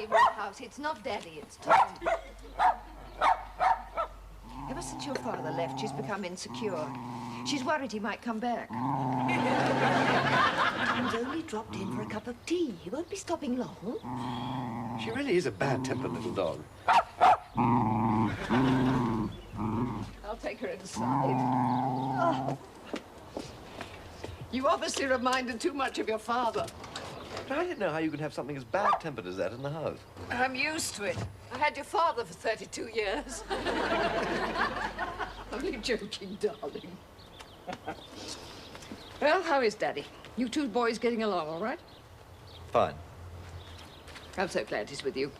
leave our house. It's not Daddy, it's Tom. Ever since your father left, she's become insecure. She's worried he might come back. Tom's only dropped in for a cup of tea. He won't be stopping long. She really is a bad-tempered little dog. I'll take her inside. Oh. You obviously reminded too much of your father. But I didn't know how you could have something as bad-tempered as that in the house. I'm used to it. I had your father for 32 years. Only joking, darling. Well, how is Daddy? You two boys getting along all right? Fine. I'm so glad he's with you.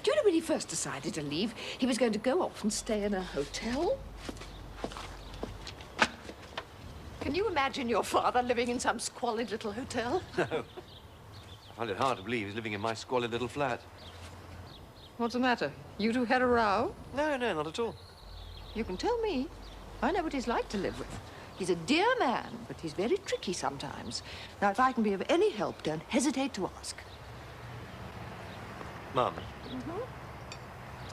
Do you know when he first decided to leave, he was going to go off and stay in a hotel? Can you imagine your father living in some squalid little hotel? No. I find it hard to believe he's living in my squalid little flat. What's the matter? You two had a row? No, not at all. You can tell me. I know what he's like to live with. He's a dear man, but he's very tricky sometimes. Now, if I can be of any help, don't hesitate to ask. Mum.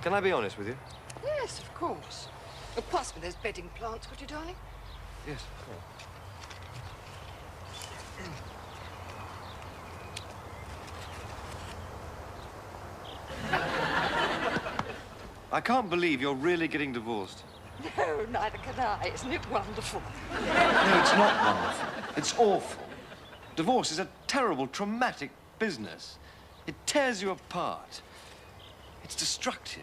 Can I be honest with you? Yes, of course. Oh, pass me those bedding plants, would you, darling? Yes. I can't believe you're really getting divorced. No, neither can I. Isn't it wonderful? No, it's not wonderful. It's awful. Divorce is a terrible, traumatic business. It tears you apart. It's destructive.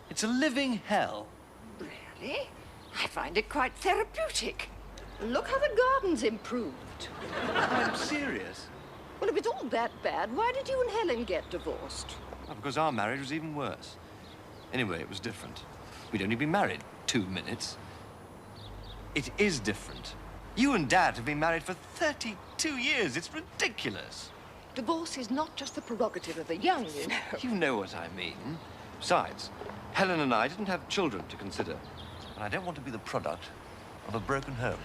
It's a living hell. Really? I find it quite therapeutic. Look how the garden's improved. I'm serious. Well, if it's all that bad, why did you and Helen get divorced? Well, because our marriage was even worse. Anyway, it was different. We'd only been married 2 minutes. It is different. You and Dad have been married for 32 years. It's ridiculous. Divorce is not just the prerogative of the young, you know. You know what I mean. Besides, Helen and I didn't have children to consider. And I don't want to be the product of a broken home.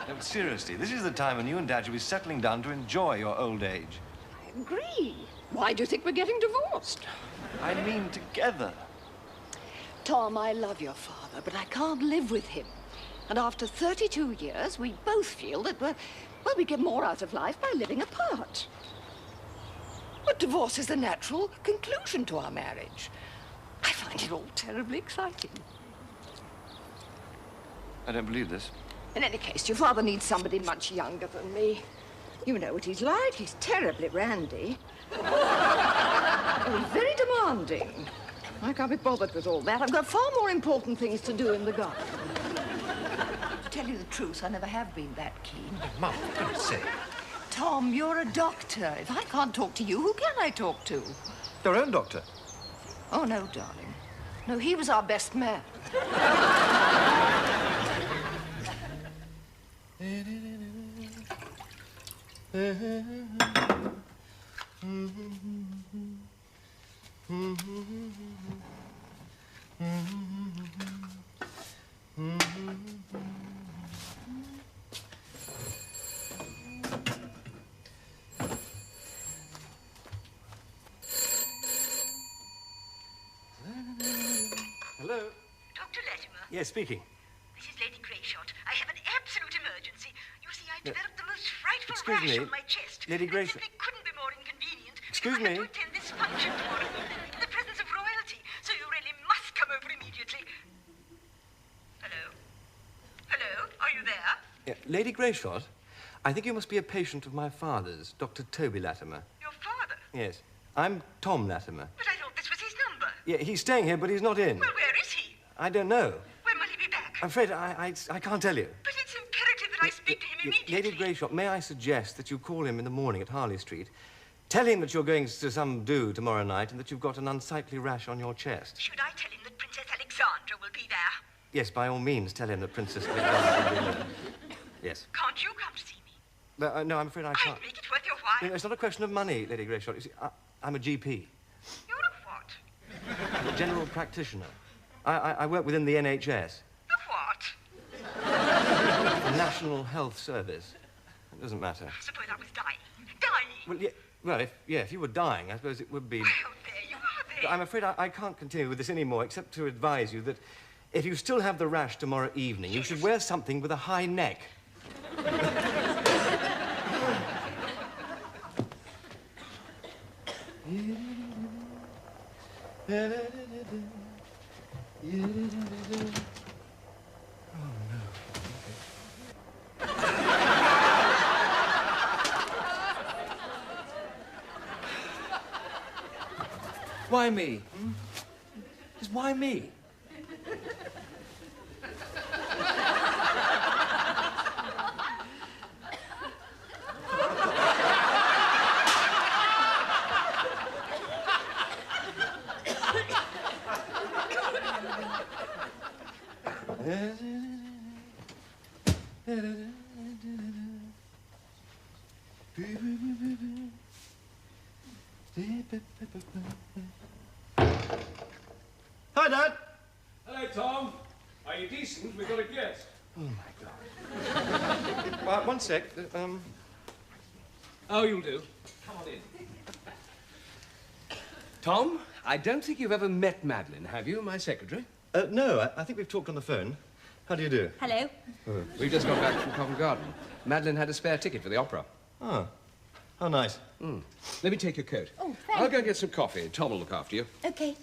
No, but seriously, this is the time when you and Dad should be settling down to enjoy your old age. I agree. Why do you think we're getting divorced? I mean together. Tom, I love your father, but I can't live with him. And after 32 years, we both feel that we get more out of life by living apart. But divorce is the natural conclusion to our marriage. I find it all terribly exciting. I don't believe this. In any case, your father needs somebody much younger than me. You know what he's like. He's terribly randy. And very demanding. I can't be bothered with all that. I've got far more important things to do in the garden. To tell you the truth, I never have been that keen. Mum, for goodness sake. Tom, you're a doctor. If I can't talk to you, who can I talk to? Your own doctor. Oh, no, darling. No, he was our best man. Hello? Dr. Latimer? Yes, speaking. This is Lady Greyshot. I have an absolute emergency. You see, I developed the most frightful Excuse rash me, on my chest. Lady And Greyshot. it simply couldn't be more inconvenient. Excuse because I me. have to attend this function tomorrow in the presence of royalty. So you really must come over immediately. Hello? Hello? Are you there? Yeah, Lady Greyshot, I think you must be a patient of my father's, Dr. Toby Latimer. Your father? Yes. I'm Tom Latimer. But I thought this was his number. Yeah, he's staying here, but he's not in. Well, where is he? I don't know. When will he be back? I'm afraid I can't tell you. But it's imperative that I speak to him immediately. Lady Greyshot, may I suggest that you call him in the morning at Harley Street? Tell him that you're going to some do tomorrow night and that you've got an unsightly rash on your chest. Should I tell him that Princess Alexandra will be there? Yes, by all means, tell him that Princess Alexandra will be there. Yes. Can't you come to see me? No, I'm afraid I can't. I'd make it worth your while. No, it's not a question of money, Lady Greyshot. You see, I'm a GP, You're a what? a general practitioner. I work within the NHS, A what? the National Health Service. It doesn't matter. Suppose I was dying. Dying. Well, yeah, Well, if you were dying, I suppose it would be... Oh, there you are, But I'm afraid I can't continue with this anymore, except to advise you that if you still have the rash tomorrow evening, you should wear something with a high neck. Why me? Hmm? Just why me? Hi, Dad. Hello, Tom. Are you decent? We've got a guest. Oh, my God. One sec. Oh, you'll do. Come on in. Tom, I don't think you've ever met Madeline, have you, my secretary? No, I think we've talked on the phone. How do you do? Hello. We've just got back from Covent Garden. Madeline had a spare ticket for the opera. Oh, how nice. Let me take your coat. Oh, thank I'll go and get some coffee. Tom will look after you. Okay.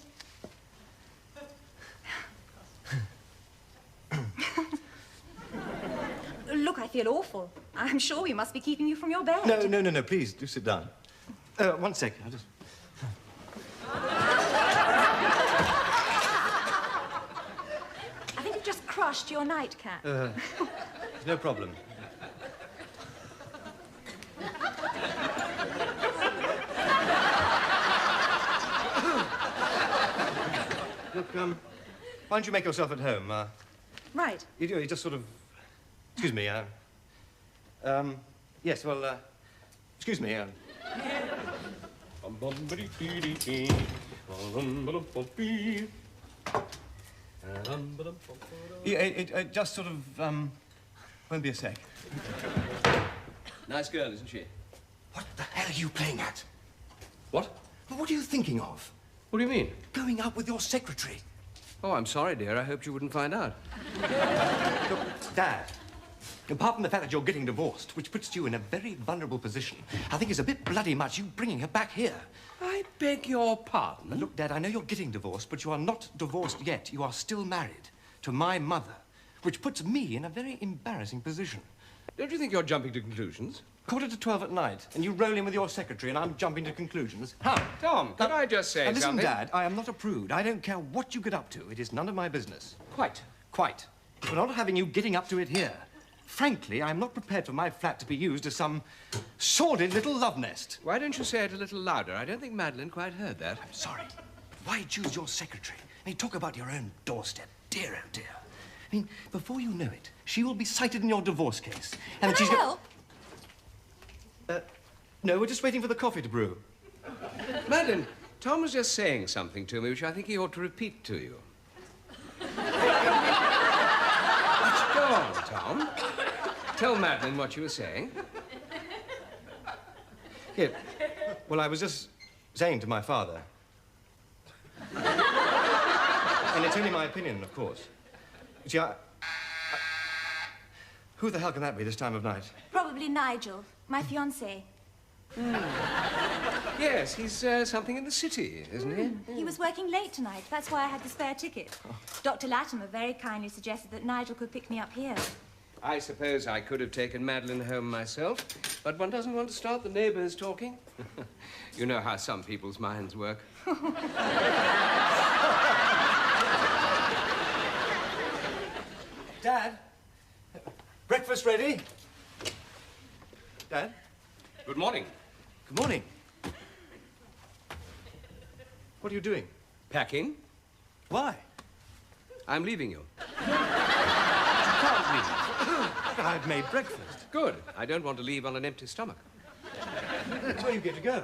Look, I feel awful. I'm sure we must be keeping you from your bed. No, please, do sit down. One sec, I'll just... I think you've just crushed your nightcap. No problem. Look, why don't you make yourself at home? Right. You just sort of... Excuse me, yes, well, excuse me, it just sort of, won't be a sec. Nice girl, isn't she? What the hell are you playing at? What? What are you thinking of? What do you mean? Going out with your secretary. Oh, I'm sorry, dear. I hoped you wouldn't find out. Look, Dad, apart from the fact that you're getting divorced, which puts you in a very vulnerable position, I think it's a bit bloody much you bringing her back here. I beg your pardon? Look, Dad, I know you're getting divorced, but you are not divorced yet. You are still married to my mother, which puts me in a very embarrassing position. Don't you think you're jumping to conclusions? 12:15 at night, and you roll in with your secretary, and I'm jumping to conclusions. How? Tom, can I just say Listen, something? Dad, I am not a prude. I don't care what you get up to. It is none of my business. Quite. Quite. We're not having you getting up to it here. Frankly, I'm not prepared for my flat to be used as some sordid little love nest. Why don't you say it a little louder? I don't think Madeline quite heard that. I'm sorry. Why choose your secretary? I mean, talk about your own doorstep. Dear, oh dear. I mean, before you know it, she will be cited in your divorce case. And Can she's I help? No, we're just waiting for the coffee to brew. Madeline, Tom was just saying something to me which I think he ought to repeat to you. Go on, Tom. Tell Madeline what you were saying. Here. Well, I was just saying to my father. And it's only my opinion, of course. See, who the hell can that be this time of night? Probably Nigel, my fiancé. Yes, he's something in the city, isn't he? He was working late tonight. That's why I had the spare ticket. Dr. Latimer very kindly suggested that Nigel could pick me up here. I suppose I could have taken Madeline home myself, but one doesn't want to start the neighbors talking. You know how some people's minds work. Dad? Breakfast ready? Dad? Good morning. Good morning. What are you doing? Packing. Why? I'm leaving you. You can't leave. I've made breakfast. Good. I don't want to leave on an empty stomach. Where are you going to go?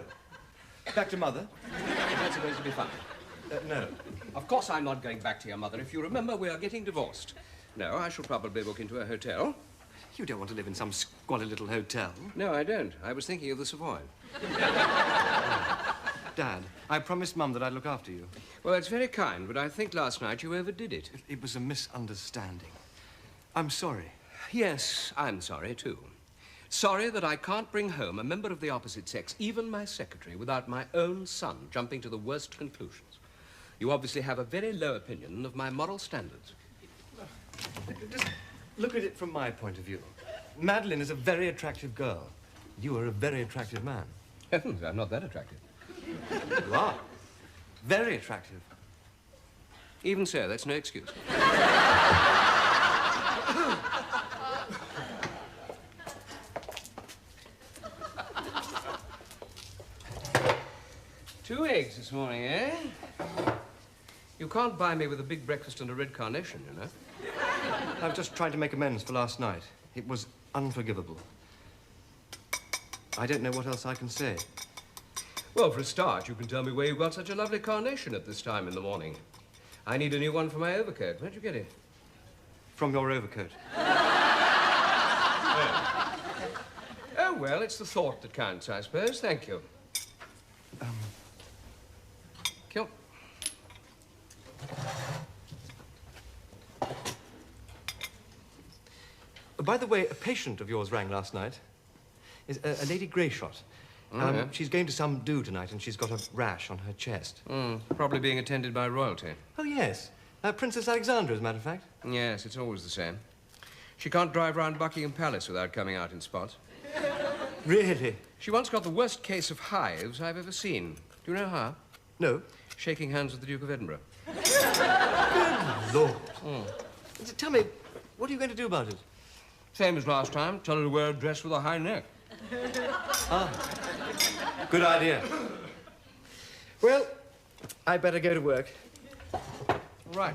Back to Mother? That's supposed to be fun. No. Of course I'm not going back to your mother. If you remember, we are getting divorced. No, I shall probably book into a hotel. You don't want to live in some squalid little hotel. No, I don't. I was thinking of the Savoy. Dad, I promised Mum that I'd look after you. Well, that's very kind, but I think last night you overdid it. It was a misunderstanding. I'm sorry. Yes, I'm sorry, too. Sorry that I can't bring home a member of the opposite sex, even my secretary, without my own son jumping to the worst conclusions. You obviously have a very low opinion of my moral standards. Just look at it from my point of view. Madeline is a very attractive girl. You are a very attractive man. Heavens, I'm not that attractive. You are. Very attractive. Even so, that's no excuse. Two eggs this morning, eh? You can't buy me with a big breakfast and a red carnation, you know. I was just trying to make amends for last night. It was unforgivable. I don't know what else I can say. Well, for a start, you can tell me where you got such a lovely carnation at this time in the morning. I need a new one for my overcoat. Where'd you get it? From your overcoat. Oh, well, it's the thought that counts, I suppose. Thank you. Kill. By the way, a patient of yours rang last night. Is a Lady Greyshot. Yeah. She's going to some do tonight, and she's got a rash on her chest. Probably being attended by royalty. Oh, yes. Princess Alexandra, as a matter of fact. Yes, it's always the same. She can't drive round Buckingham Palace without coming out in spots. Really? She once got the worst case of hives I've ever seen. Do you know how? No. Shaking hands with the Duke of Edinburgh. Good Lord. Tell me, what are you going to do about it? Same as last time. Tell her to wear a dress with a high neck. Good idea. Well, I better go to work. Right.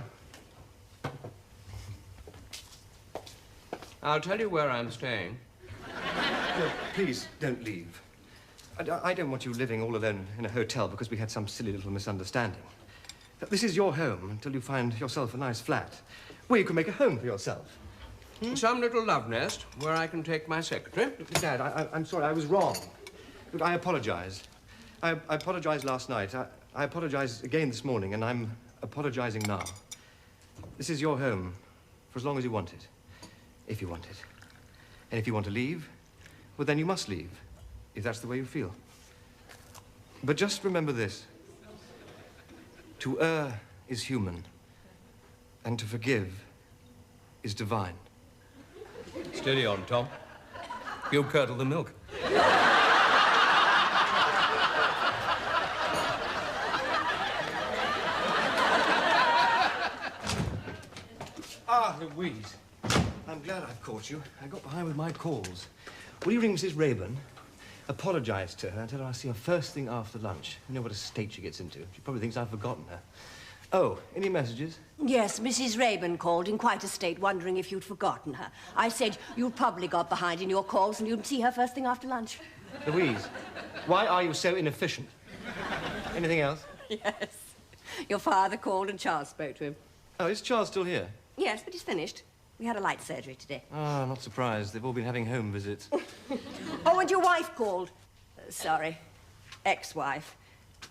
I'll tell you where I'm staying. No, please, don't leave. I don't want you living all alone in a hotel because we had some silly little misunderstanding. This is your home until you find yourself a nice flat where you can make a home for yourself. Some little love nest where I can take my secretary. Dad, I'm sorry, I was wrong. Look, I apologize. I apologized last night. I apologized again this morning, and I'm apologizing now. This is your home for as long as you want it, if you want it. And if you want to leave, well, then you must leave, if that's the way you feel. But just remember this. To err is human, and to forgive is divine. Steady on, Tom. You'll curdle the milk. Ah, Louise. I'm glad I've caught you. I got behind with my calls. Will you ring Mrs. Rayburn, apologize to her, and tell her I'll see her first thing after lunch? You know what a state she gets into. She probably thinks I've forgotten her. Oh, any messages? Yes, Mrs. Rayburn called in quite a state, wondering if you'd forgotten her. I said you'd probably got behind in your calls and you'd see her first thing after lunch. Louise, why are you so inefficient? Anything else? Yes. Your father called and Charles spoke to him. Oh, is Charles still here? Yes, but he's finished. We had a light surgery today. Ah, not surprised. They've all been having home visits. Oh, and your wife called. Sorry, ex-wife.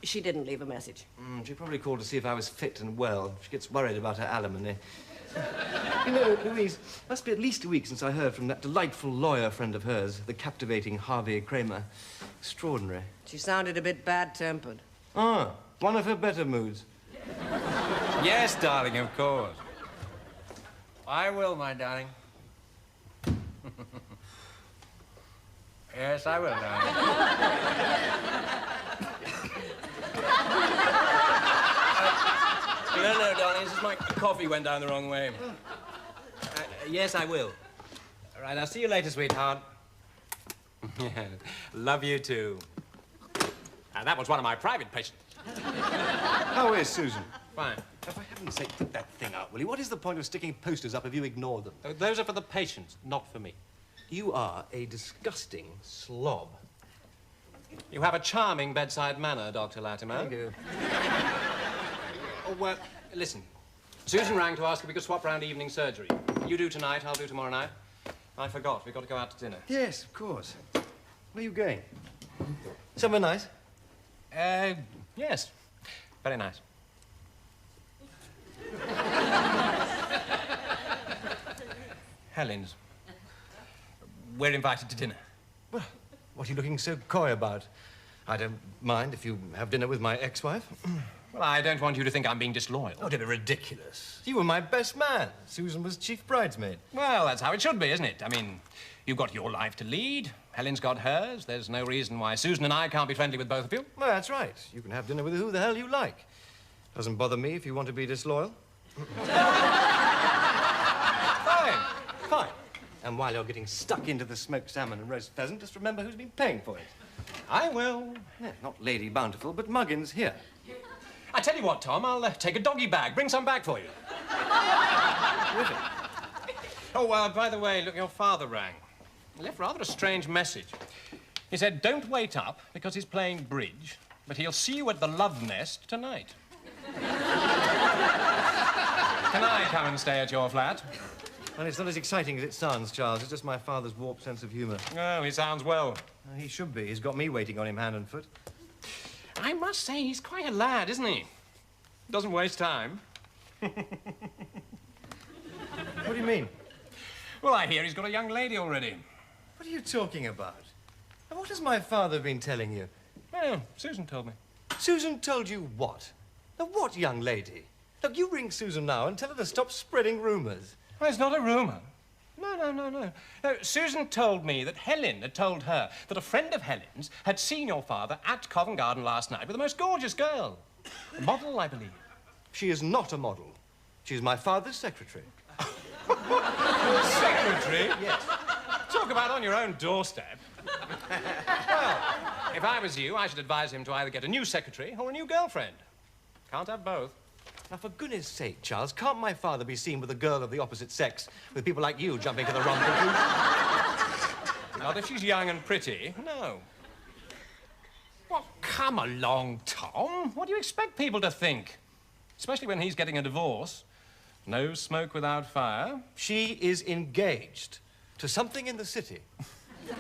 She didn't leave a message. She probably called to see if I was fit and well. She gets worried about her alimony. You know, Louise, it must be at least a week since I heard from that delightful lawyer friend of hers, the captivating Harvey Kramer. Extraordinary. She sounded a bit bad-tempered. Ah, one of her better moods. Yes, darling, of course. I will, my darling. Yes, I will, darling. No, darling, this is my coffee went down the wrong way. Yes, I will. All right, I'll see you later, sweetheart. Love you, too. That was one of my private patients. How is Susan? Fine. For heaven's sake, put that thing out, will you? What is the point of sticking posters up if you ignore them? Those are for the patients, not for me. You are a disgusting slob. You have a charming bedside manner, Dr. Latimer. Thank you. Oh, well, listen. Susan rang to ask if we could swap round evening surgery. You do tonight, I'll do tomorrow night. I forgot. We've got to go out to dinner. Yes, of course. Where are you going? Somewhere nice? Yes. Very nice. Helen's. We're invited to dinner. Well, what are you looking so coy about? I don't mind if you have dinner with my ex-wife. Well, I don't want you to think I'm being disloyal. Oh, don't be ridiculous. You were my best man. Susan was chief bridesmaid. Well, that's how it should be, isn't it? I mean, you've got your life to lead. Helen's got hers. There's no reason why Susan and I can't be friendly with both of you. Well, that's right. You can have dinner with who the hell you like. Doesn't bother me if you want to be disloyal. Fine. Fine. And while you're getting stuck into the smoked salmon and roast pheasant, just remember who's been paying for it. I will. Yeah, not Lady Bountiful, but Muggins here. I tell you what, Tom, I'll take a doggy bag. Bring some back for you. Really? Oh, by the way, look, your father rang. He left rather a strange message. He said, don't wait up because he's playing bridge, but he'll see you at the Love Nest tonight. Can I come and stay at your flat? Well, it's not as exciting as it sounds, Charles. It's just my father's warped sense of humour. Oh, he sounds well. He should be. He's got me waiting on him hand and foot. I must say, he's quite a lad, isn't he? Doesn't waste time. What do you mean? Well, I hear he's got a young lady already. What are you talking about? And what has my father been telling you? Well, Susan told me. Susan told you what? Now, what young lady? Look, you ring Susan now and tell her to stop spreading rumours. Well, it's not a rumour. No. Susan told me that Helen had told her that a friend of Helen's had seen your father at Covent Garden last night with the most gorgeous girl. A model, I believe. She is not a model. She's my father's secretary. Secretary? Yes. Talk about on your own doorstep. Well, if I was you, I should advise him to either get a new secretary or a new girlfriend. Can't have both. Now, for goodness sake, Charles, can't my father be seen with a girl of the opposite sex, with people like you jumping to the wrong conclusion? Not if she's young and pretty, no. Well, come along, Tom. What do you expect people to think? Especially when he's getting a divorce. No smoke without fire. She is engaged to something in the city.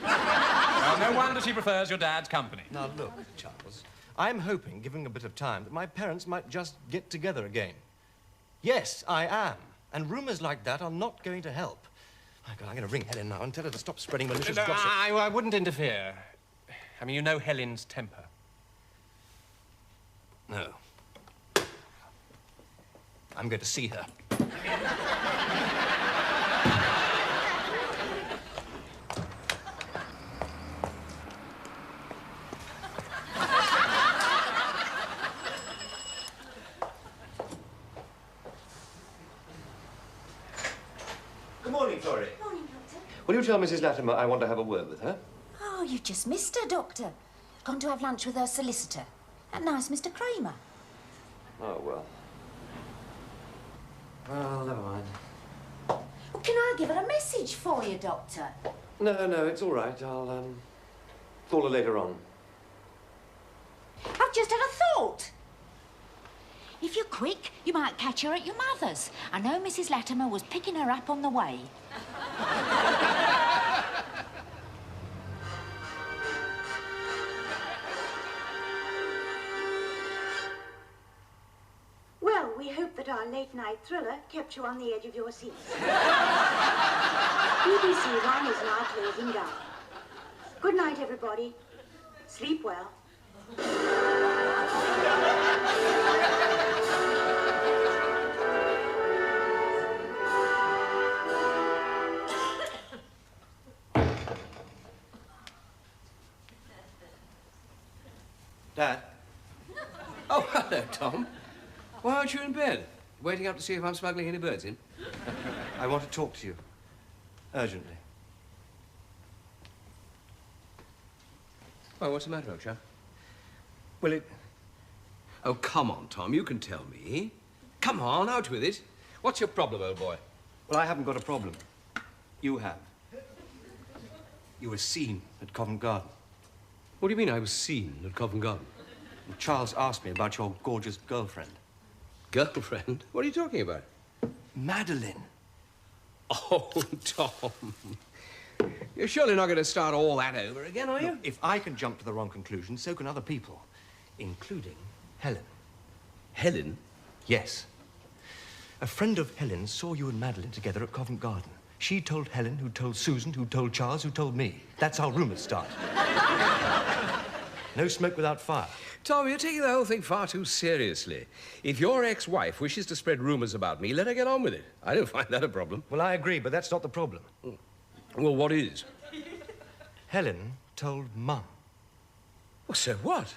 Well, no wonder she prefers your dad's company. Now, look, Charles, I'm hoping, given a bit of time, that my parents might just get together again. Yes, I am. And rumours like that are not going to help. My God, I'm going to ring Helen now and tell her to stop spreading malicious No, gossip. I wouldn't interfere. I mean, you know Helen's temper. No. I'm going to see her. Good morning, Florrie. Morning, Doctor. Will you tell Mrs. Latimer I want to have a word with her? Oh, you've just missed her, Doctor. Gone to have lunch with her solicitor. That nice Mr. Kramer. Oh, well. Well, never mind. Well, can I give her a message for you, Doctor? No, it's all right. I'll, call her later on. I've just had a thought. If you're quick, you might catch her at your mother's. I know Mrs. Latimer was picking her up on the way. Well, we hope that our late-night thriller kept you on the edge of your seat. BBC One is now closing down. Good night, everybody. Sleep well. Dad? Oh, hello, Tom. Why aren't you in bed? Waiting up to see if I'm smuggling any birds in? I want to talk to you. Urgently. Well, what's the matter, old chap? Well, Oh, come on, Tom. You can tell me. Come on, out with it. What's your problem, old boy? Well, I haven't got a problem. You have. You were seen at Covent Garden. What do you mean I was seen at Covent Garden? And Charles asked me about your gorgeous girlfriend. Girlfriend? What are you talking about? Madeline. Oh, Tom. You're surely not going to start all that over again, are you? Look, if I can jump to the wrong conclusion, so can other people, including Helen. Helen? Yes. A friend of Helen's saw you and Madeline together at Covent Garden. She told Helen, who told Susan, who told Charles, who told me. That's how rumors start. No smoke without fire. Tom, you're taking the whole thing far too seriously. If your ex-wife wishes to spread rumors about me, let her get on with it. I don't find that a problem. Well, I agree, but that's not the problem. Well, what is? Helen told Mum. Well, so what?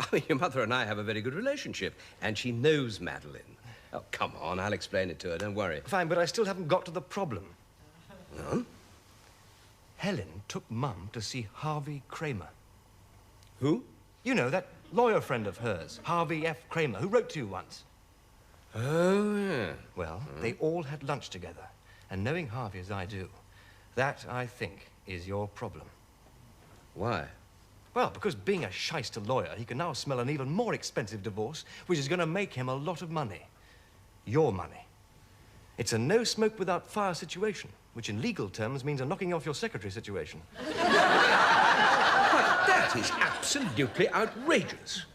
I mean, your mother and I have a very good relationship, and she knows Madeline. Oh, come on, I'll explain it to her, don't worry. Fine, but I still haven't got to the problem. No? Helen took Mum to see Harvey Kramer. Who? You know, that lawyer friend of hers, Harvey F. Kramer, who wrote to you once. Oh, yeah. Well, they all had lunch together, and knowing Harvey as I do, that, I think, is your problem. Why? Well, because being a shyster lawyer, he can now smell an even more expensive divorce, which is going to make him a lot of money. Your money. It's a no smoke without fire situation, which in legal terms means a knocking off your secretary situation. But that is absolutely outrageous.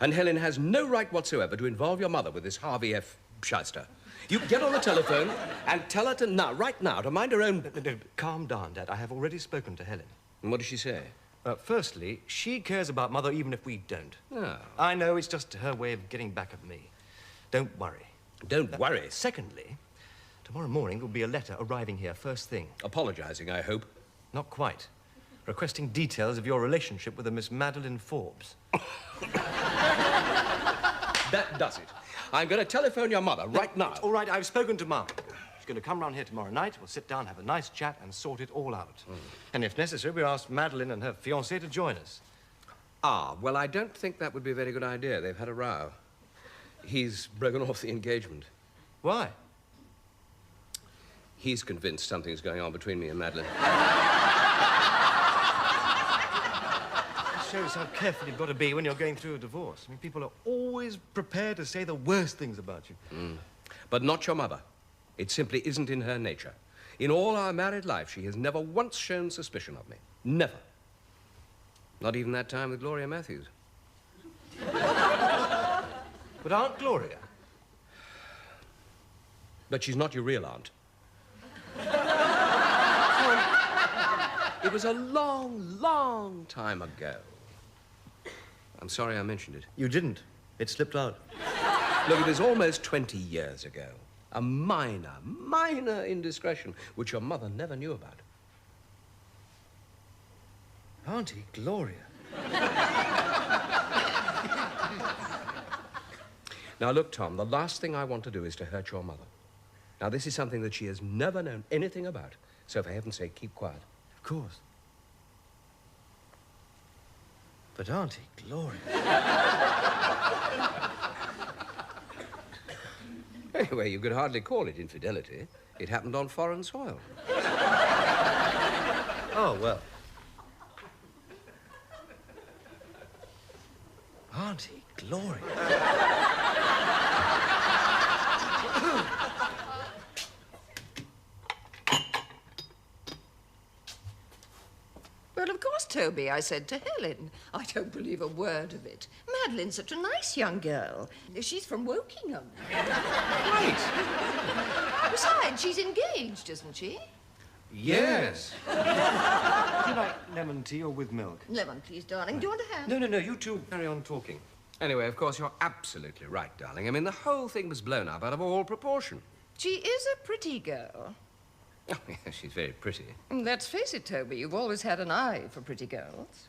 And Helen has no right whatsoever to involve your mother with this Harvey F. shyster. You get on the telephone and tell her to right now, to mind her own... Calm down, Dad. I have already spoken to Helen. And what does she say? Firstly, she cares about Mother even if we don't. Oh. I know, it's just her way of getting back at me. Don't worry. Don't worry. Secondly, tomorrow morning there'll be a letter arriving here first thing. Apologizing, I hope. Not quite. Requesting details of your relationship with a Miss Madeline Forbes. That does it. I'm going to telephone your mother right now. All right, I've spoken to Mum. She's going to come round here tomorrow night. We'll sit down, have a nice chat, and sort it all out. And if necessary, we'll ask Madeline and her fiancé to join us. Ah, well, I don't think that would be a very good idea. They've had a row. He's broken off the engagement. Why? He's convinced something's going on between me and Madeline. It shows how careful you've got to be when you're going through a divorce. I mean, people are always prepared to say the worst things about you. But not your mother. It simply isn't in her nature. In all our married life, she has never once shown suspicion of me. Never. Not even that time with Gloria Matthews. But Aunt Gloria? But she's not your real aunt. It was a long, long time ago. I'm sorry I mentioned it. You didn't. It slipped out. Look, it was almost 20 years ago. A minor indiscretion, which your mother never knew about. Auntie Gloria. Now, look, Tom, the last thing I want to do is to hurt your mother. Now, this is something that she has never known anything about. So, for heaven's sake, keep quiet. Of course. But Auntie Gloria... Anyway, you could hardly call it infidelity. It happened on foreign soil. Oh, well. Auntie Gloria. Well, of course, Toby, I said to Helen. I don't believe a word of it. Madeline's such a nice young girl. She's from Wokingham. Right. Besides, she's engaged, isn't she? Yes. Would you like lemon tea or with milk? Lemon, please, darling. Do you want a hand? No, you two carry on talking. Anyway, of course, you're absolutely right, darling. I mean, the whole thing was blown up out of all proportion. She is a pretty girl. Oh, yes, she's very pretty. Let's face it, Toby, you've always had an eye for pretty girls.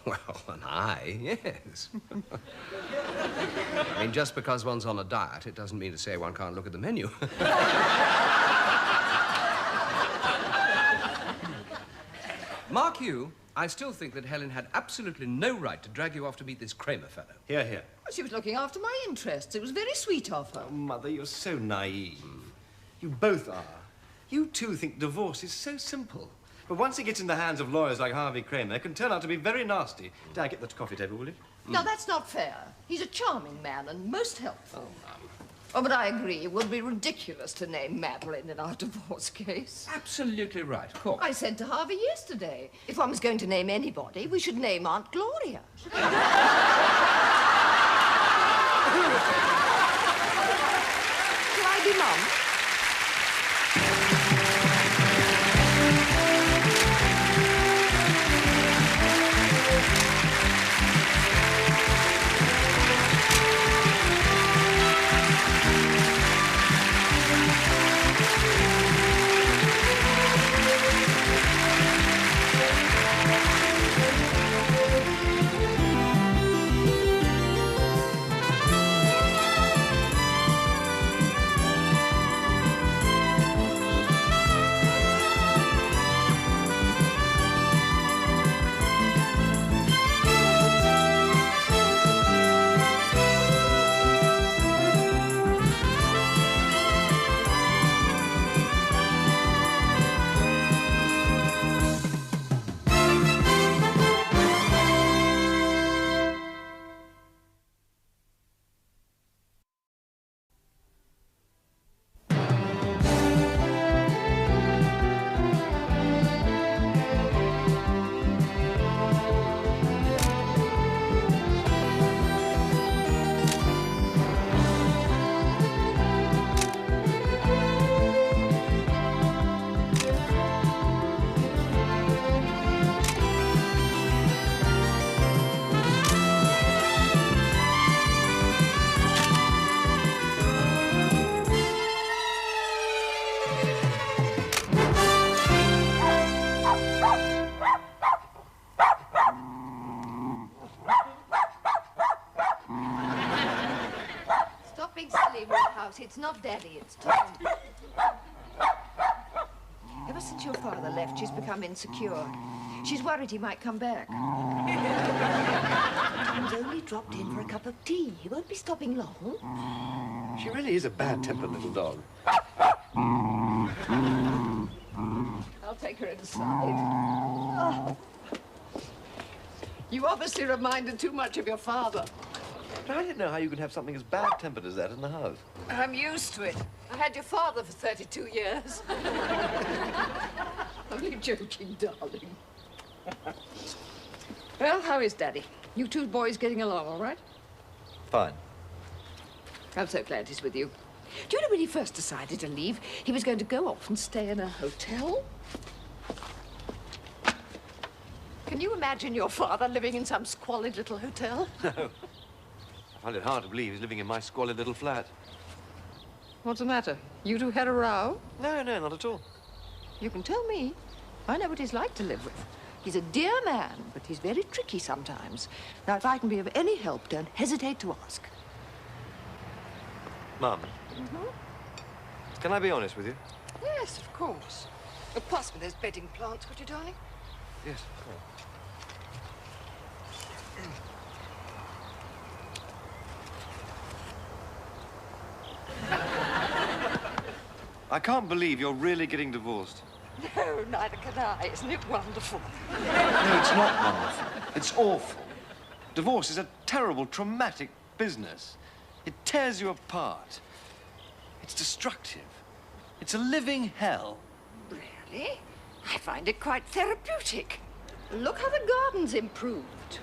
Well, an eye, yes. I mean, just because one's on a diet, it doesn't mean to say one can't look at the menu. Mark you, I still think that Helen had absolutely no right to drag you off to meet this Kramer fellow. Here, here. She was looking after my interests. It was very sweet of her. Oh, Mother, you're so naive. You both are. You two think divorce is so simple. But once it gets in the hands of lawyers like Harvey Kramer, it can turn out to be very nasty. Dad, get the coffee table, will you? Now, that's not fair. He's a charming man and most helpful. Oh, but I agree. It would be ridiculous to name Madeline in our divorce case. Absolutely right, of course. I said to Harvey yesterday, if one was going to name anybody, we should name Aunt Gloria. Shall I be Mum? It's not Daddy, it's Tom. Ever since your father left, she's become insecure. She's worried he might come back. Tom's only dropped in for a cup of tea. He won't be stopping long. She really is a bad-tempered little dog. I'll take her inside. Oh. You obviously reminded too much of your father. But I didn't know how you could have something as bad-tempered as that in the house. I'm used to it. I had your father for 32 years. Only joking, darling. Well, how is Daddy? You two boys getting along all right? Fine. I'm so glad he's with you. Do you know when he first decided to leave, he was going to go off and stay in a hotel? Can you imagine your father living in some squalid little hotel? No. I find it hard to believe he's living in my squalid little flat. What's the matter? You two had a row? No, not at all. You can tell me. I know what he's like to live with. He's a dear man, but he's very tricky sometimes. Now, if I can be of any help, don't hesitate to ask. Mum. Can I be honest with you? Yes, of course. Oh, pass me those bedding plants, would you, darling? Yes, of course. I can't believe you're really getting divorced. No, neither can I. Isn't it wonderful? No, it's not wonderful. It's awful. Divorce is a terrible, traumatic business. It tears you apart. It's destructive. It's a living hell. Really? I find it quite therapeutic. Look how the garden's improved.